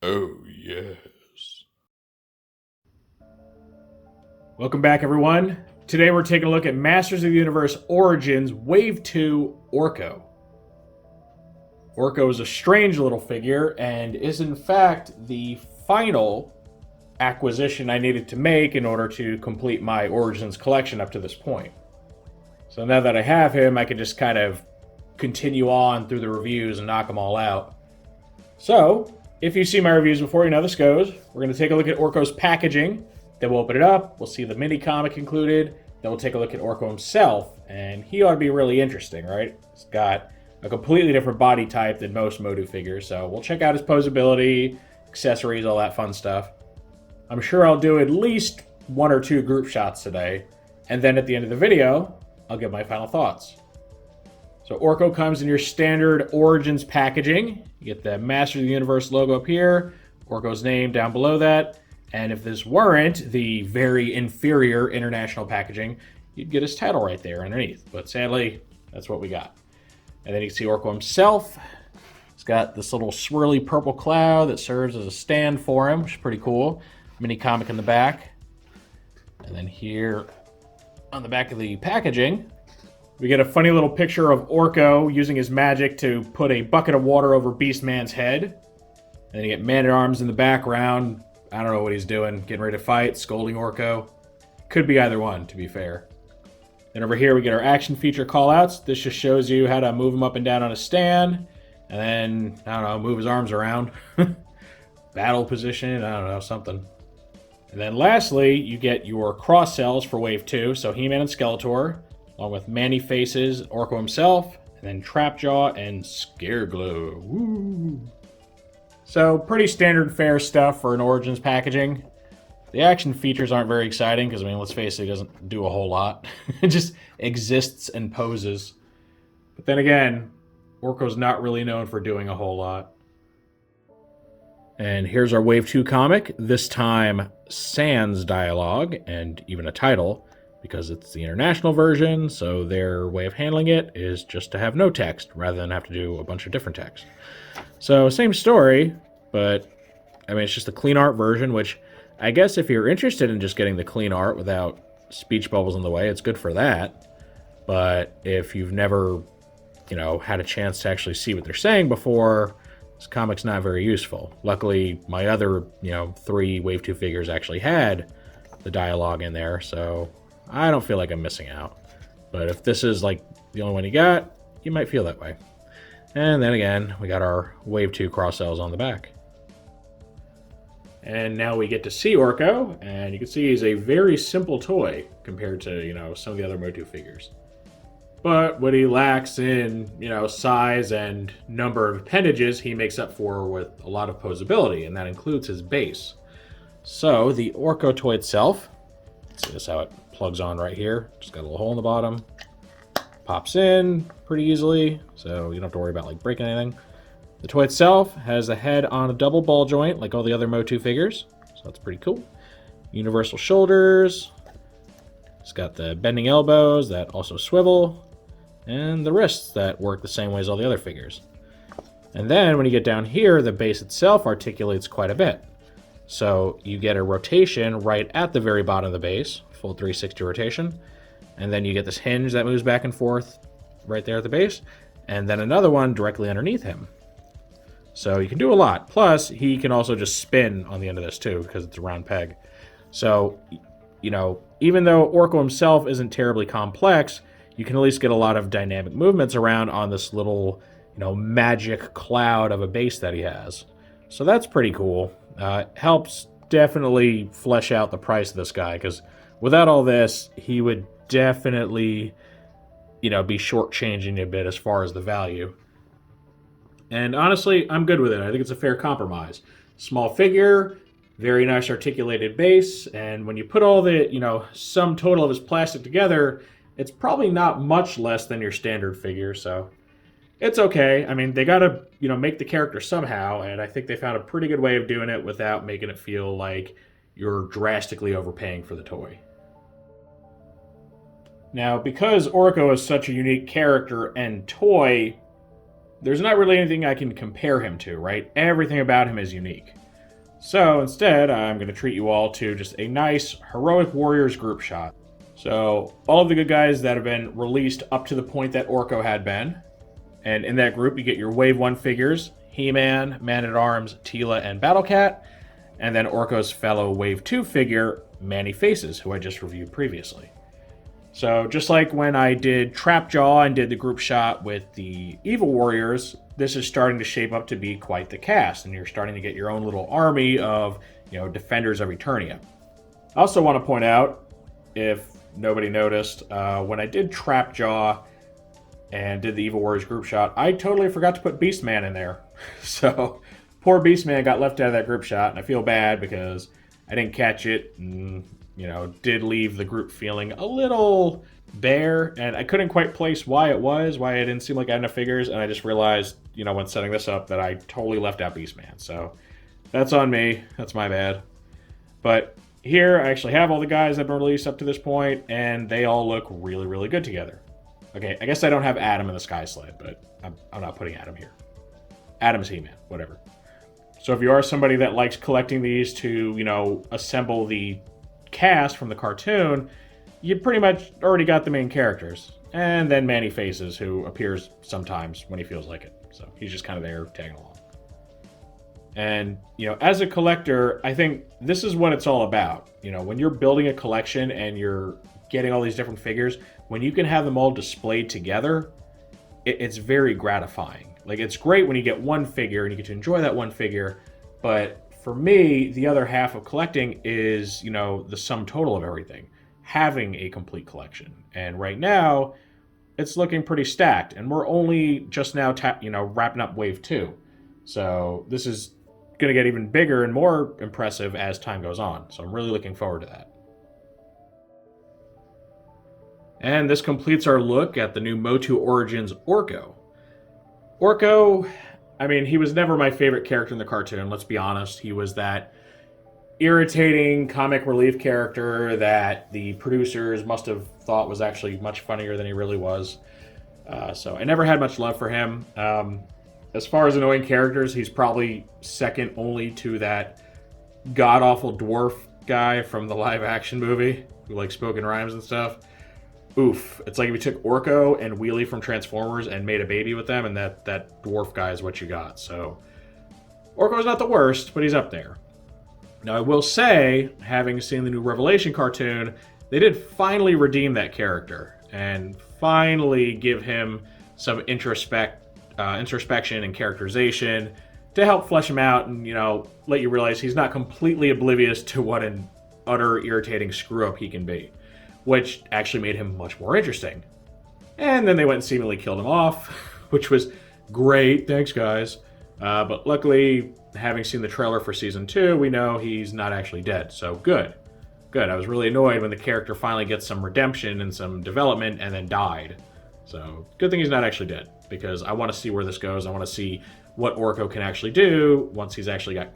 Oh, yes. Welcome back, everyone. Today we're taking a look at Masters of the Universe Origins Wave 2 Orko. Orko is a strange little figure and is in fact the final acquisition I needed to make in order to complete my Origins collection up to this point. So now that I have him, I can just kind of continue on through the reviews and knock them all out. So, if you've seen my reviews before, you know this goes. We're going to take a look at Orko's packaging, then we'll open it up, we'll see the mini comic included, then we'll take a look at Orko himself, and he ought to be really interesting, right? He's got a completely different body type than most MOTU figures, so we'll check out his posability, accessories, all that fun stuff. I'm sure I'll do at least 1 or 2 group shots today, and then at the end of the video, I'll give my final thoughts. So Orko comes in your standard Origins packaging. You get the Master of the Universe logo up here, Orko's name down below that, and if this weren't the very inferior international packaging, you'd get his title right there underneath. But sadly, that's what we got. And then you can see Orko himself. He's got this little swirly purple cloud that serves as a stand for him, which is pretty cool. Mini comic in the back. And then here on the back of the packaging, we get a funny little picture of Orko using his magic to put a bucket of water over Beastman's head. And then you get Man-at-Arms in the background. I don't know what he's doing, getting ready to fight, scolding Orko. Could be either one, to be fair. Then over here we get our action feature callouts. This just shows you how to move him up and down on a stand. And then, I don't know, move his arms around. Battle position, I don't know, something. And then lastly, you get your cross-sells for Wave 2. So He-Man and Skeletor, along with Man-E-Faces, Orko himself, and then Trapjaw and Scareglow. Woo! So, pretty standard fare stuff for an Origins packaging. The action features aren't very exciting, because, I mean, let's face it, it doesn't do a whole lot. It just exists and poses. But then again, Orko's not really known for doing a whole lot. And here's our Wave 2 comic, this time sans dialogue, and even a title, because it's the international version, so their way of handling it is just to have no text, rather than have to do a bunch of different text. So, same story, but, I mean, it's just a clean art version, which I guess if you're interested in just getting the clean art without speech bubbles in the way, it's good for that. But if you've never, had a chance to actually see what they're saying before, this comic's not very useful. Luckily, my other, 3 Wave 2 figures actually had the dialogue in there, so I don't feel like I'm missing out. But if this is, the only one you got, you might feel that way. And then again, we got our Wave 2 cross-sells on the back. And now we get to see Orko, and you can see he's a very simple toy compared to, some of the other MOTU figures. But what he lacks in, size and number of appendages, he makes up for with a lot of posability, and that includes his base. So, the Orko toy itself, let's see this how it plugs on right here. Just got a little hole in the bottom. Pops in pretty easily, so you don't have to worry about, breaking anything. The toy itself has the head on a double ball joint, like all the other MOTU figures, so that's pretty cool. Universal shoulders. It's got the bending elbows that also swivel, and the wrists that work the same way as all the other figures. And then when you get down here, the base itself articulates quite a bit. So you get a rotation right at the very bottom of the base, full 360 rotation, and then you get this hinge that moves back and forth right there at the base, and then another one directly underneath him. So you can do a lot. Plus, he can also just spin on the end of this too, because it's a round peg. So, even though Orko himself isn't terribly complex, you can at least get a lot of dynamic movements around on this little, magic cloud of a base that he has. So that's pretty cool. Helps definitely flesh out the price of this guy, because without all this, he would definitely, be shortchanging a bit as far as the value. And honestly, I'm good with it. I think it's a fair compromise. Small figure, very nice articulated base, and when you put all the, sum total of his plastic together, it's probably not much less than your standard figure, so it's okay. I mean, they gotta, make the character somehow, and I think they found a pretty good way of doing it without making it feel like you're drastically overpaying for the toy. Now, because Orko is such a unique character and toy, there's not really anything I can compare him to, right? Everything about him is unique. So instead, I'm going to treat you all to just a nice Heroic Warriors group shot. So all of the good guys that have been released up to the point that Orko had been. And in that group, you get your Wave 1 figures, He-Man, Man-at-Arms, Teela, and Battlecat. And then Orko's fellow Wave 2 figure, Manny Faces, who I just reviewed previously. So just like when I did Trapjaw and did the group shot with the Evil Warriors, this is starting to shape up to be quite the cast, and you're starting to get your own little army of, Defenders of Eternia. I also want to point out, if nobody noticed, when I did Trapjaw and did the Evil Warriors group shot, I totally forgot to put Beastman in there. So poor Beastman got left out of that group shot, and I feel bad because I didn't catch it and, did leave the group feeling a little bare, and I couldn't quite place why it didn't seem like I had enough figures, and I just realized, when setting this up, that I totally left out Beastman. So that's on me. That's my bad. But here, I actually have all the guys that have been released up to this point, and they all look really, really good together. Okay, I guess I don't have Adam in the Sky Sled, but I'm not putting Adam here. Adam's He-Man, whatever. So if you are somebody that likes collecting these to, assemble the cast from the cartoon, you pretty much already got the main characters. And then Manny Faces, who appears sometimes when he feels like it. So he's just kind of there tagging along. And, as a collector, I think this is what it's all about. When you're building a collection and you're getting all these different figures, when you can have them all displayed together, it's very gratifying. Like, it's great when you get one figure and you get to enjoy that one figure, but for me, the other half of collecting is, the sum total of everything. Having a complete collection. And right now, it's looking pretty stacked. And we're only just now, wrapping up Wave 2. So this is going to get even bigger and more impressive as time goes on. So I'm really looking forward to that. And this completes our look at the new MOTU Origins Orko. Orko, he was never my favorite character in the cartoon, let's be honest. He was that irritating comic relief character that the producers must have thought was actually much funnier than he really was. So I never had much love for him. As far as annoying characters, he's probably second only to that god-awful dwarf guy from the live-action movie who likes spoken rhymes and stuff. Oof. It's like if you took Orko and Wheelie from Transformers and made a baby with them, and that dwarf guy is what you got. So Orko's not the worst, but he's up there. Now, I will say, having seen the new Revelation cartoon, they did finally redeem that character and finally give him some introspection and characterization to help flesh him out and, let you realize he's not completely oblivious to what an utter irritating screw-up he can be, which actually made him much more interesting. And then they went and seemingly killed him off, which was great. Thanks, guys. But luckily, having seen the trailer for Season 2, we know he's not actually dead. So good. Good. I was really annoyed when the character finally gets some redemption and some development and then died. So good thing he's not actually dead, because I want to see where this goes. I want to see what Orko can actually do once he's actually got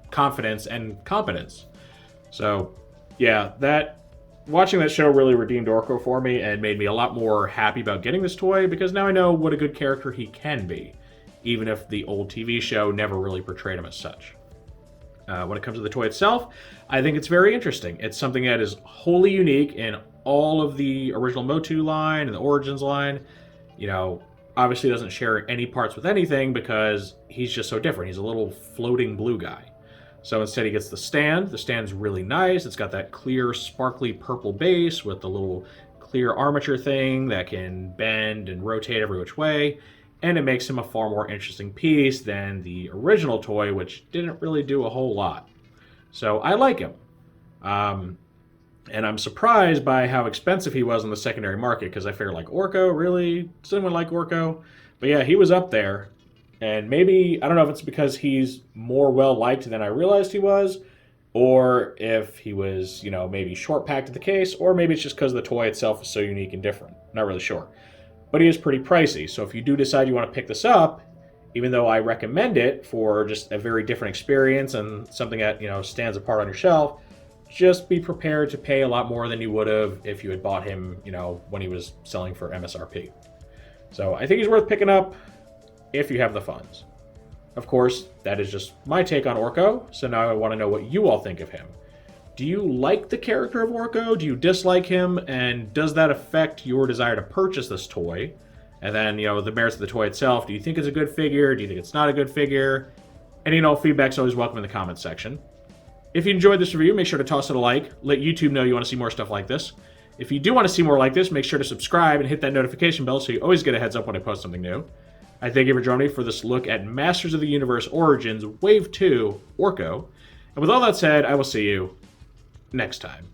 confidence and competence. So, yeah, watching that show really redeemed Orko for me and made me a lot more happy about getting this toy, because now I know what a good character he can be, even if the old TV show never really portrayed him as such. When it comes to the toy itself, I think it's very interesting. It's something that is wholly unique in all of the original MOTU line and the Origins line. Obviously doesn't share any parts with anything because he's just so different. He's a little floating blue guy. So instead he gets the stand. The stand's really nice. It's got that clear, sparkly purple base with the little clear armature thing that can bend and rotate every which way. And it makes him a far more interesting piece than the original toy, which didn't really do a whole lot. So I like him. And I'm surprised by how expensive he was on the secondary market, because I figured, like, Orko, really? Does anyone like Orko? But yeah, he was up there. And maybe, I don't know if it's because he's more well-liked than I realized he was, or if he was, maybe short-packed to the case, or maybe it's just because the toy itself is so unique and different. Not really sure. But he is pretty pricey, so if you do decide you want to pick this up, even though I recommend it for just a very different experience and something that, stands apart on your shelf, just be prepared to pay a lot more than you would have if you had bought him, when he was selling for MSRP. So I think he's worth picking up if you have the funds. Of course, that is just my take on Orko, so now I want to know what you all think of him. Do you like the character of Orko? Do you dislike him? And does that affect your desire to purchase this toy? And then, the merits of the toy itself. Do you think it's a good figure? Do you think it's not a good figure? Any and all feedback's always welcome in the comments section. If you enjoyed this review, make sure to toss it a like. Let YouTube know you want to see more stuff like this. If you do want to see more like this, make sure to subscribe and hit that notification bell so you always get a heads up when I post something new. I thank you for joining me for this look at Masters of the Universe Origins Wave 2 Orko. And with all that said, I will see you next time.